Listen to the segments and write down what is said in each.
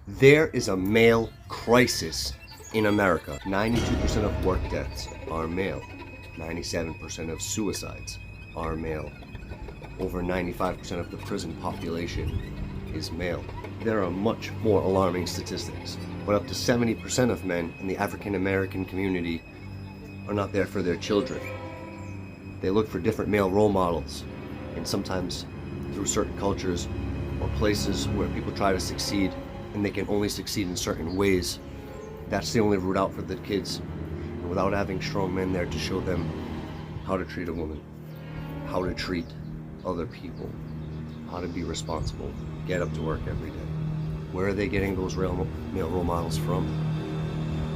There is a male crisis in America. 92% of work deaths are male. 97% of suicides are male. Over 95% of the prison population is male. There are much more alarming statistics, but up to 70% of men in the African American community are not there for their children. They look for different male role models, and sometimes through certain cultures or places where people try to succeed and they can only succeed in certain ways, that's the only route out for the kids. And without having strong men there to show them how to treat a woman, how to treat other people, how to be responsible, get up to work every day. Where are they getting those male role models from?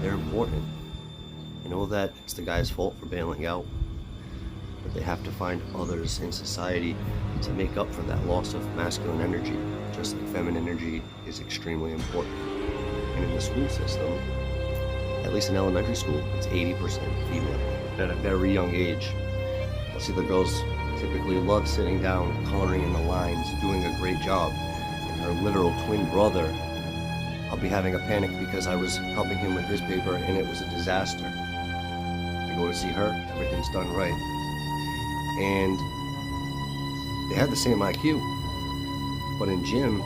They're important. I know that it's the guy's fault for bailing out, but they have to find others in society to make up for that loss of masculine energy, just like feminine energy is extremely important. And in the school system, at least in elementary school, it's 80% female. At a very young age, I'll see the girls typically love sitting down, coloring in the lines, doing a great job. And her literal twin brother, I'll be having a panic because I was helping him with his paper and it was a disaster. I go to see her, everything's done right. And they have the same IQ, but in gym,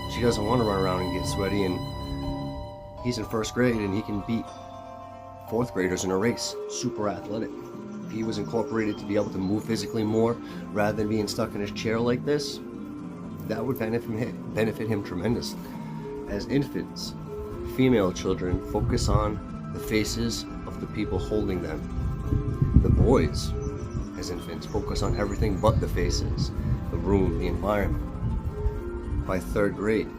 she doesn't want to run around and get sweaty, and he's in first grade and he can beat fourth graders in a race, super athletic. If he was incorporated to be able to move physically more rather than being stuck in his chair like this, that would benefit him tremendously. As infants, female children focus on the faces of the people holding them. The boys, as infants, focus on everything but the faces, the room, the environment. By third grade,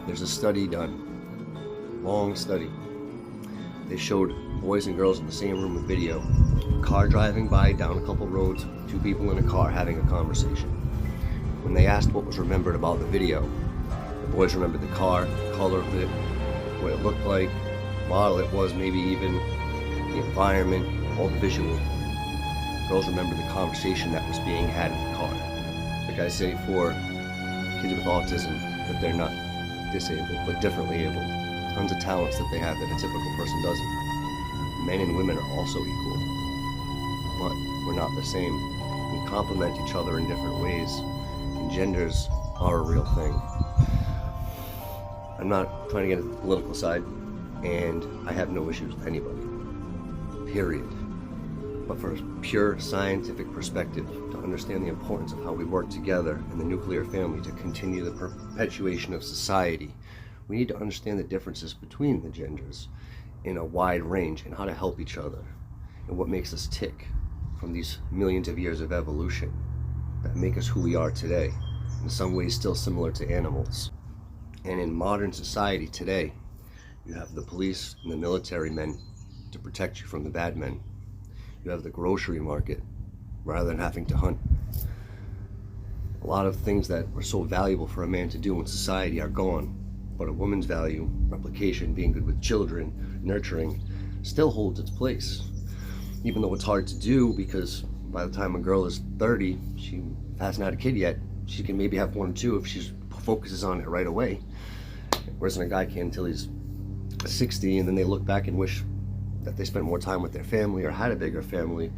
there's a study done, long study. They showed boys and girls in the same room with video, car driving by down a couple roads, two people in a car having a conversation. When they asked what was remembered about the video, the boys remembered the car, the color of it, what it looked like, model it was, maybe even the environment, all the visual. Girls remember the conversation that was being had in the car. Like I say, for kids with autism, that they're not disabled, but differently abled. Tons of talents that they have that a typical person doesn't. Men and women are also equal, but we're not the same. We complement each other in different ways, and genders are a real thing. I'm not trying to get into the political side, and I have no issues with anybody, period. But for a pure scientific perspective, to understand the importance of how we work together in the nuclear family to continue the perpetuation of society, we need to understand the differences between the genders in a wide range and how to help each other and what makes us tick from these millions of years of evolution that make us who we are today, in some ways still similar to animals. And in modern society today, you have the police and the military men to protect you from the bad men. You have the grocery market rather than having to hunt. A lot of things that were so valuable for a man to do in society are gone, but a woman's value, replication, being good with children, nurturing, still holds its place. Even though it's hard to do, because by the time a girl is 30, she hasn't had a kid yet, she can maybe have one or two if she focuses on it right away. Whereas a guy can't until he's 60, and then they look back and wish that they spent more time with their family or had a bigger family.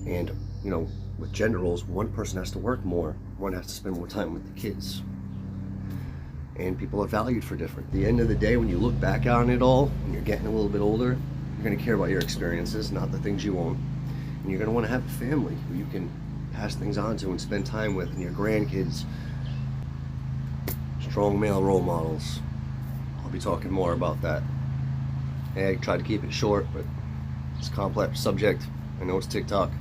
And, you know, with gender roles, one person has to work more, one has to spend more time with the kids. And people are valued for different. At the end of the day, when you look back on it all, when you're getting a little bit older, you're gonna care about your experiences, not the things you own. And you're gonna wanna have a family who you can pass things on to and spend time with, and your grandkids. Strong male role models. I'll be talking more about that. I tried to keep it short, but it's a complex subject. I know it's TikTok.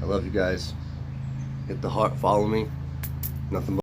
I love you guys. Hit the heart, follow me. Nothing but